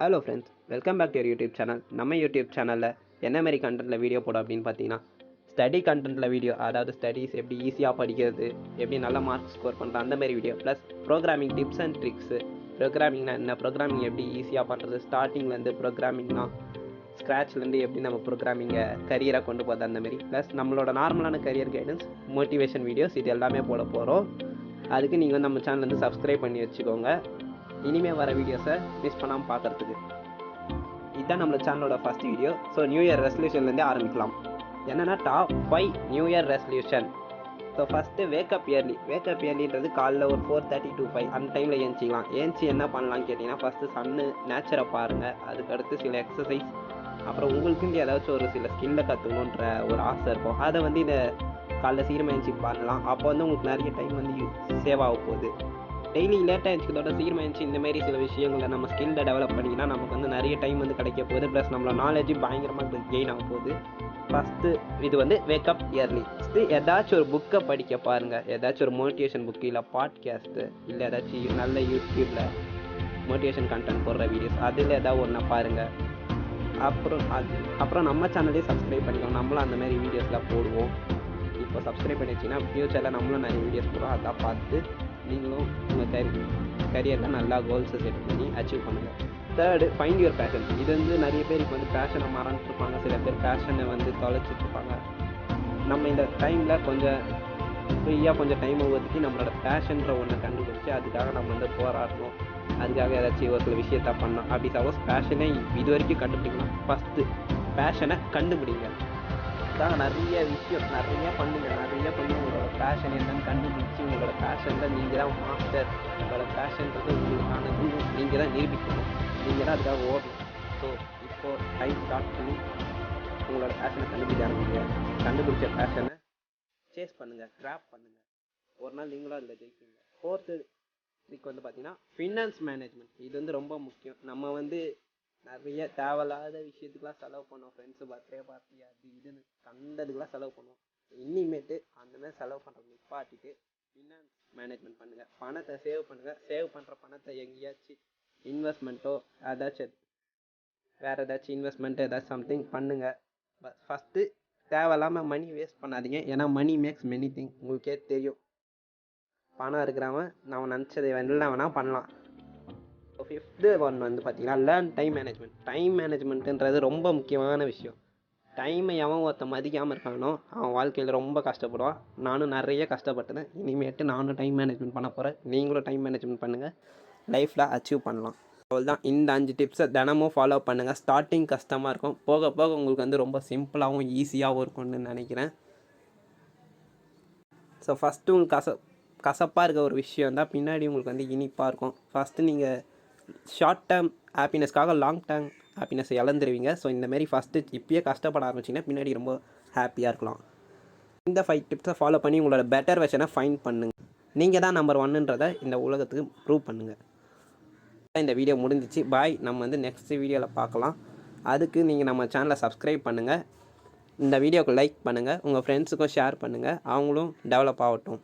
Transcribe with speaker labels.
Speaker 1: Hello friends, welcome back to your YouTube channel. நம்ம YouTube சேனலில் என்ன மாதிரி கண்டென்ட்டில் வீடியோ போடும் அப்படின்னு பார்த்தீங்கன்னா, ஸ்டடி கண்டென்ட்டில் வீடியோ, அதாவது ஸ்டடீஸ் எப்படி ஈஸியாக படிக்கிறது, எப்படி நல்ல மார்க் ஸ்கோர் பண்ணுறது, அந்த மாதிரி video. Plus programming tips and tricks, ப்ரோக்ராமிங்னா என்ன, ப்ரோக்ராமிங் எப்படி ஈஸியாக பண்ணுறது, ஸ்டார்டிங்லேருந்து ப்ரோக்ராமிங்னா ஸ்க்ராட்ச்லேருந்து எப்படி நம்ம ப்ரோக்ராமிங்கை கரியராக கொண்டு போகிறது, அந்த மாதிரி. ப்ளஸ் நம்மளோட நார்மலான கரியர் கைடன்ஸ், மோட்டிவேஷன் வீடியோஸ், இது எல்லாமே போட போகிறோம். அதுக்கு நீங்கள் வந்து நம்ம சேனல் வந்து சப்ஸ்கிரைப் பண்ணி வச்சுக்கோங்க, இனிமேல் வர வீடியோஸை மிஸ் பண்ணாமல் பார்க்குறதுக்கு. இதுதான் நம்ம சேனலோட first video. So new year ரெசல்யூஷன்லேருந்தே ஆரம்பிக்கலாம். என்னென்னா top 5 new year resolution. So first wake up இயர்லின்றது காலைல ஒரு 4:30 to 5 அந்த டைமில் ஏஞ்சிக்கலாம். ஏஞ்சி என்ன பண்ணலான்னு கேட்டிங்கன்னா, ஃபஸ்ட்டு சன்னு நேச்சரை பாருங்கள், அதுக்கடுத்து சில எக்ஸசைஸ், அப்புறம் உங்களுக்குன்னு ஏதாச்சும் ஒரு சில ஸ்கில்லை கற்றுக்கணுன்ற ஒரு ஆசை இருக்கும். அதை வந்து இந்த காலைல சீக்கிரமாக ஏஞ்சி பண்ணலாம். அப்போ வந்து உங்களுக்கு நிறைய டைம் வந்து சேவ் ஆக போகுது. டெய்லி லேட்டாக எழுந்திரிக்கிறதோட சீக்கிரமாக எழுந்துச்சு இந்தமாரி சில விஷயங்களை நம்ம ஸ்கில்லை டெவலப் பண்ணிங்கன்னா நமக்கு வந்து நிறைய டைம் வந்து கிடைக்க போகுது. ப்ளஸ் நம்மளோட நாலேஜும் பயங்கரமாக கெயின் ஆக போகுது. ஃபஸ்ட்டு இது வந்து வேக்கப் இயர்லி. ஏதாச்சும் ஒரு புக்கை படிக்க பாருங்கள். ஏதாச்சும் ஒரு மோட்டிவேஷன் புக்கு, இல்லை பாட்காஸ்ட்டு, இல்லை ஏதாச்சும் நல்ல யூடியூப்பில் மோட்டிவேஷன் கண்டென்ட் போடுற வீடியோஸ், அதில் ஏதாவது ஒன்றா பாருங்கள். அப்புறம் நம்ம சேனலே சப்ஸ்கிரைப் பண்ணிக்கோங்க. நம்மளும் அந்தமாரி வீடியோஸ்லாம் போடுவோம். இப்போ சப்ஸ்கிரைப் பண்ணி வச்சிங்கன்னா ஃப்யூச்சரில் நம்மளும் நிறைய வீடியோஸ் போடுவோம். அதெல்லாம் பார்த்து நீங்களும் உங்கள் கரியரில் நல்லா கோல்ஸை செட் பண்ணி அச்சீவ் பண்ணுங்கள். Third, find your fashion. இது வந்து நிறைய பேர் இப்போ வந்து பேஷனை மறந்துட்டுருப்பாங்க. சில பேர் பேஷனை வந்து தொலைச்சிட்ருப்பாங்க. நம்ம இந்த டைமில் கொஞ்சம் ஃப்ரீயாக கொஞ்சம் டைமை ஒதுக்கி நம்மளோட பேஷன்ற ஒன்றை கண்டுபிடிச்சி அதுக்காக நம்ம வந்து போராடணும். அதுக்காக ஏதாச்சும் ஒரு சில விஷயத்த பண்ணணும். அப்படி சப்போஸ் பேஷனை இது வரைக்கும் கண்டுபிடிக்கலாம். ஃபஸ்ட்டு பேஷனை கண்டுபிடிங்க. அதுக்காக நிறைய விஷயம் நிறைய பண்ணி உங்களோட பேஷன் என்னன்னு கண்டுபிடிச்சி உங்களோட பேஷனில் நீங்கள் தான் மாஸ்டர். உங்களோட பேஷன்றது உங்களுக்கானது நீங்கள் தான் நிரூபிக்கணும். நீங்கள் தான் அதுக்காக ஓடணும். ஸோ இப்போது டைம் ஸ்டார்ட் பண்ணி உங்களோட பேஷனை கண்டுபிடிக்க ஆரம்பிங்க. கண்டுபிடிச்ச பேஷனை சேஸ் பண்ணுங்கள், கிராப் பண்ணுங்கள். ஒரு நாள் நீங்களும் அதில் ஜெயிப்பீங்க. ஃபோர்த்து இதுக்கு வந்து பார்த்தீங்கன்னா ஃபினான்ஸ் மேனேஜ்மெண்ட். இது வந்து ரொம்ப முக்கியம். நம்ம வந்து நிறைய தேவையில்லாத விஷயத்துக்குலாம் செலவு பண்ணுவோம். ஃப்ரெண்ட்ஸு பர்த்டே பார்ட்டி அது இதுன்னு கண்டதுக்கெலாம் செலவு பண்ணுவோம். இனிமேட்டு அந்தமாதிரி செலவு பண்ணுறது நிப்பாட்டிட்டு ஃபினான்ஸ் மேனேஜ்மெண்ட் பண்ணுங்கள். பணத்தை சேவ் பண்ணுங்கள். சேவ் பண்ணுற பணத்தை எங்கேயாச்சும் இன்வெஸ்ட்மெண்ட்டோ வேறு ஏதாச்சும் இன்வெஸ்ட்மெண்ட்டு ஏதாச்சும் சம்திங் பண்ணுங்கள். ஃபஸ்ட்டு தேவையில்லாமல் மணி வேஸ்ட் பண்ணாதீங்க. ஏன்னா மணி மேக்ஸ் மெனி திங். உங்களுக்கே தெரியும், பணம் இருக்கிறவன் நம்ம நினச்சதை என்ன வேணால் பண்ணலாம். ஃபிஃப்த்து ஒன் வந்து பார்த்தீங்கன்னா லேர்ன் டைம் மேனேஜ்மெண்ட். டைம் மேனேஜ்மெண்ட்டுன்றது ரொம்ப முக்கியமான விஷயம். டைமை எவன் ஒருத்த மதிக்காமல் இருக்கானோ அவன் வாழ்க்கையில் ரொம்ப கஷ்டப்படுவான். நானும் நிறைய கஷ்டப்பட்டேன். இனிமேட்டு நானும் டைம் மேனேஜ்மெண்ட் பண்ண போகிறேன். நீங்களும் டைம் மேனேஜ்மெண்ட் பண்ணுங்கள், லைஃப்பில் அச்சீவ் பண்ணலாம். அவ்வளோதான். இந்த 5 டிப்ஸை தினமும் ஃபாலோ பண்ணுங்கள். ஸ்டார்டிங் கஷ்டமாக இருக்கும், போக போக உங்களுக்கு வந்து ரொம்ப சிம்பிளாகவும் ஈஸியாகவும் இருக்கும்னு நினைக்கிறேன். ஸோ ஃபஸ்ட்டு உங்களுக்கு கசப்பாக இருக்க ஒரு விஷயம் தான் பின்னாடி உங்களுக்கு வந்து இனிப்பாக இருக்கும். ஃபஸ்ட்டு நீங்கள் ஷார்ட் டேர்ம் ஹாப்பினஸ்க்காக லாங் டேர்ம் ஹாப்பினஸை இழந்துருவீங்க. ஸோ இந்தமாரி ஃபஸ்ட்டு இப்பயே கஷ்டப்பட ஆரம்பிச்சிங்கன்னா பின்னாடி ரொம்ப ஹாப்பியாக இருக்கலாம். இந்த 5 டிப்ஸை ஃபாலோ பண்ணி உங்களோட பெட்டர் வெர்ஷனை ஃபைண்ட் பண்ணுங்கள். நீங்கள் தான் நம்பர் 1ன்றதை இந்த உலகத்துக்கு ப்ரூவ் பண்ணுங்கள். இந்த வீடியோ முடிஞ்சிச்சு. பாய். நம்ம வந்து நெக்ஸ்ட் வீடியோவில் பார்க்கலாம். அதுக்கு நீங்கள் நம்ம சேனலை சப்ஸ்கிரைப் பண்ணுங்கள். இந்த வீடியோவுக்கு லைக் பண்ணுங்கள். உங்கள் ஃப்ரெண்ட்ஸுக்கும் ஷேர் பண்ணுங்கள். அவங்களும் டெவலப் ஆகட்டும்.